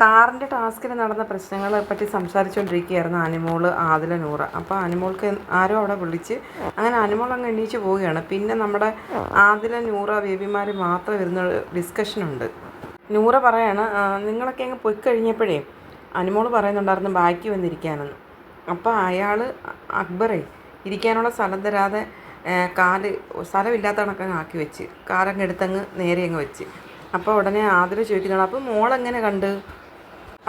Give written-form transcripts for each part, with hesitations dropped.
കാറിൻ്റെ ടാസ്കിൽ നടന്ന പ്രശ്നങ്ങളെ പറ്റി സംസാരിച്ചുകൊണ്ടിരിക്കുകയായിരുന്നു അനിമോൾ, ആദില, നൂറ. അപ്പോൾ അനിമോൾക്ക് ആരോ അവിടെ വിളിച്ച് അങ്ങനെ അനിമോൾ അങ്ങ് എണീച്ച് പോവുകയാണ്. പിന്നെ നമ്മുടെ ആദില, നൂറ, ബേബിമാർ മാത്രം ഇരുന്ന ഡിസ്കഷനുണ്ട്. നൂറ പറയാണ്, നിങ്ങളൊക്കെ അങ്ങ് പോയി കഴിഞ്ഞപ്പോഴേ അനിമോൾ പറയുന്നുണ്ടായിരുന്നു ബാക്കി വന്നിരിക്കാനെന്ന്. അപ്പോൾ അയാൾ അക്ബറെ ഇരിക്കാനുള്ള സ്ഥലം തരാതെ സ്ഥലമില്ലാത്ത കണക്കങ്ങ് ആക്കി വെച്ച് കാറങ്ങ് എടുത്തങ്ങ് നേരെ അങ്ങ് വെച്ച്. അപ്പോൾ ഉടനെ ആദില ചോദിക്കുന്നതാണ്, അപ്പോൾ മോളെങ്ങനെ കണ്ട്?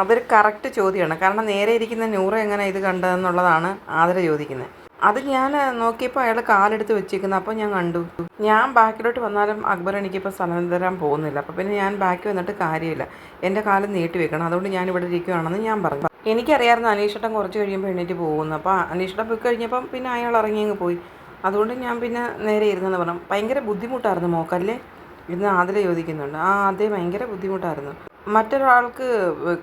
അതൊരു കറക്റ്റ് ചോദ്യമാണ്. കാരണം നേരെ ഇരിക്കുന്ന നൂറ എങ്ങനെ ഇത് കണ്ടതെന്നുള്ളതാണ് ആദില ചോദിക്കുന്നത്. അത് ഞാൻ നോക്കിയപ്പോൾ അയാൾ കാലെടുത്ത് വെച്ചിരിക്കുന്നത്. അപ്പോൾ ഞാൻ കണ്ടു. ഞാൻ ബാക്കിലോട്ട് വന്നാലും അക്ബർ എനിക്കിപ്പോൾ സ്ഥലം തരാൻ പോകുന്നില്ല. അപ്പോൾ പിന്നെ ഞാൻ ബാക്കി വന്നിട്ട് കാര്യമില്ല, എൻ്റെ കാലം നീട്ടി വെക്കണം, അതുകൊണ്ട് ഞാൻ ഇവിടെ ഇരിക്കുകയാണെന്ന് ഞാൻ പറഞ്ഞു. എനിക്കറിയാമായിരുന്നു അനീഷേട്ടൻ കുറച്ച് കഴിയുമ്പോൾ എണീറ്റ് പോകുന്നു. അപ്പോൾ അനീഷേട്ടൻ പോയി കഴിഞ്ഞപ്പം പിന്നെ അയാൾ ഇറങ്ങി അങ്ങ് പോയി. അതുകൊണ്ട് ഞാൻ പിന്നെ നേരെ ഇരുന്നെന്ന് പറഞ്ഞു. ഭയങ്കര ബുദ്ധിമുട്ടായിരുന്നു മോക്കല്ലേ ഇന്ന് ആദില ചോദിക്കുന്നുണ്ട്. അതെ, ഭയങ്കര ബുദ്ധിമുട്ടായിരുന്നു. മറ്റൊരാൾക്ക്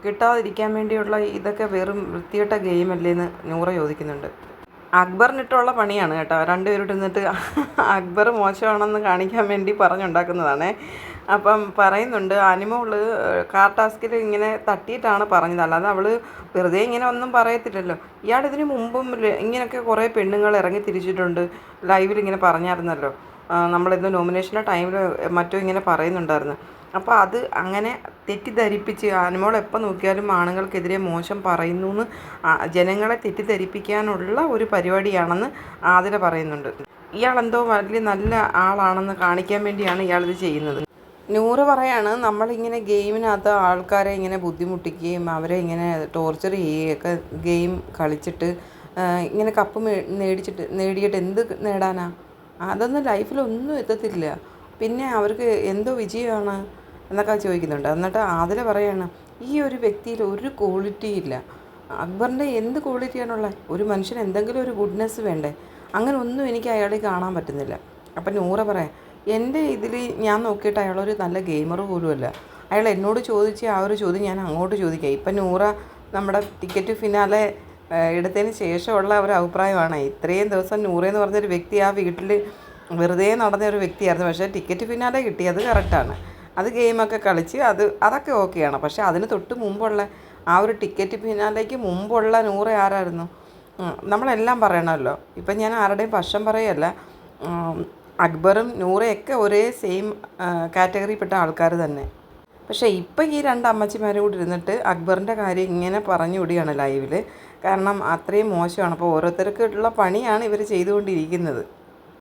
കിട്ടാതിരിക്കാൻ വേണ്ടിയുള്ള ഇതൊക്കെ വെറും വൃത്തികെട്ട ഗെയിമല്ലേ എന്ന് നൂറ ചോദിക്കുന്നുണ്ട്. അക്ബറിനിട്ടുള്ള പണിയാണ് കേട്ടോ. രണ്ടുപേരോട് ഇരുന്നിട്ട് അക്ബർ മോശമാണെന്ന് കാണിക്കാൻ വേണ്ടി പറഞ്ഞുണ്ടാക്കുന്നതാണേ. അപ്പം പറയുന്നുണ്ട് അനിമോള് കാർ ടാസ്കിൽ ഇങ്ങനെ തട്ടിയിട്ടാണ് പറഞ്ഞത്, അല്ലാതെ അവൾ വെറുതെ ഇങ്ങനെ ഒന്നും പറയത്തില്ലല്ലോ. ഇയാൾ ഇതിന് മുമ്പും ഇങ്ങനെയൊക്കെ കുറേ പെണ്ണുങ്ങൾ ഇറങ്ങി തിരിച്ചിട്ടുണ്ട്, ലൈവിൽ ഇങ്ങനെ പറഞ്ഞായിരുന്നല്ലോ. നമ്മളിന്ന് നോമിനേഷൻ്റെ ടൈമിൽ മറ്റോ ഇങ്ങനെ പറയുന്നുണ്ടായിരുന്നു. അപ്പോൾ അത് അങ്ങനെ തെറ്റിദ്ധരിപ്പിച്ച് അനിമോൾ എപ്പോൾ നോക്കിയാലും ആണുങ്ങൾക്കെതിരെ മോശം പറയുന്നു എന്ന് ജനങ്ങളെ തെറ്റിദ്ധരിപ്പിക്കാനുള്ള ഒരു പരിപാടിയാണെന്ന് ആദില പറയുന്നുണ്ട്. ഇയാളെന്തോ വലിയ നല്ല ആളാണെന്ന് കാണിക്കാൻ വേണ്ടിയാണ് ഇയാളിത് ചെയ്യുന്നത്. നൂറ് പറയാണ്, നമ്മളിങ്ങനെ ഗെയിമിനകത്ത് ആൾക്കാരെ ഇങ്ങനെ ബുദ്ധിമുട്ടിക്കുകയും അവരെ ഇങ്ങനെ ടോർച്ചർ ചെയ്യുകയൊക്കെ ഗെയിം കളിച്ചിട്ട് ഇങ്ങനെ കപ്പ് നേടിയിട്ട് എന്ത് നേടാനാ? അതൊന്നും ലൈഫിലൊന്നും എത്തത്തില്ല. പിന്നെ അവർക്ക് എന്തോ വിജയമാണ് എന്നൊക്കെ ചോദിക്കുന്നുണ്ട്. എന്നിട്ട് ആദില പറയാണ്, ഈ ഒരു വ്യക്തിയിൽ ഒരു ക്വാളിറ്റി ഇല്ല. അക്ബറിൻ്റെ എന്ത് ക്വാളിറ്റിയാണുള്ളത്? ഒരു മനുഷ്യന് എന്തെങ്കിലും ഒരു ഗുഡ്നെസ് വേണ്ടേ? അങ്ങനെ ഒന്നും എനിക്ക് അയാളെ കാണാൻ പറ്റുന്നില്ല. അപ്പം നൂറ പറയാം, എൻ്റെ ഇതിൽ ഞാൻ നോക്കിയിട്ട് അയാളൊരു നല്ല ഗെയിമർ പോലുമല്ല. അയാൾ എന്നോട് ചോദിച്ച ആ ഒരു ചോദ്യം ഞാൻ അങ്ങോട്ട് ചോദിക്കാം. ഇപ്പം നൂറ നമ്മുടെ ടിക്കറ്റ് ഫിനാലെ എടുത്തതിന് ശേഷമുള്ള ഒരു അഭിപ്രായമാണ്. ഇത്രയും ദിവസം നൂറയെന്ന് പറഞ്ഞൊരു വ്യക്തി ആ വീട്ടിൽ വെറുതെ നടന്ന ഒരു വ്യക്തിയായിരുന്നു. പക്ഷേ ടിക്കറ്റ് ഫിനാലെ കിട്ടി, അത് കറക്റ്റാണ്. അത് ഗെയിമൊക്കെ കളിച്ച് അതൊക്കെ ഓക്കെയാണ്. പക്ഷേ അതിന് തൊട്ട് മുമ്പുള്ള ആ ഒരു ടിക്കറ്റ് ഫിനാലേക്ക് മുമ്പുള്ള നൂറ ആരായിരുന്നു? നമ്മളെല്ലാം പറയണമല്ലോ. ഇപ്പം ഞാൻ ആരുടെയും പക്ഷം പറയല്ല. അക്ബറും നൂറയൊക്കെ ഒരേ സെയിം കാറ്റഗറിയിൽപ്പെട്ട ആൾക്കാർ തന്നെ. പക്ഷേ ഇപ്പം ഈ രണ്ട് അമ്മച്ചിമാരും കൂടി ഇരുന്നിട്ട് അക്ബറിൻ്റെ കാര്യം ഇങ്ങനെ പറഞ്ഞു വിടുകയാണ് ലൈവിൽ. കാരണം അത്രയും മോശമാണ്. അപ്പോൾ ഓരോരുത്തർക്കുള്ള പണിയാണ് ഇവർ ചെയ്തുകൊണ്ടിരിക്കുന്നത്.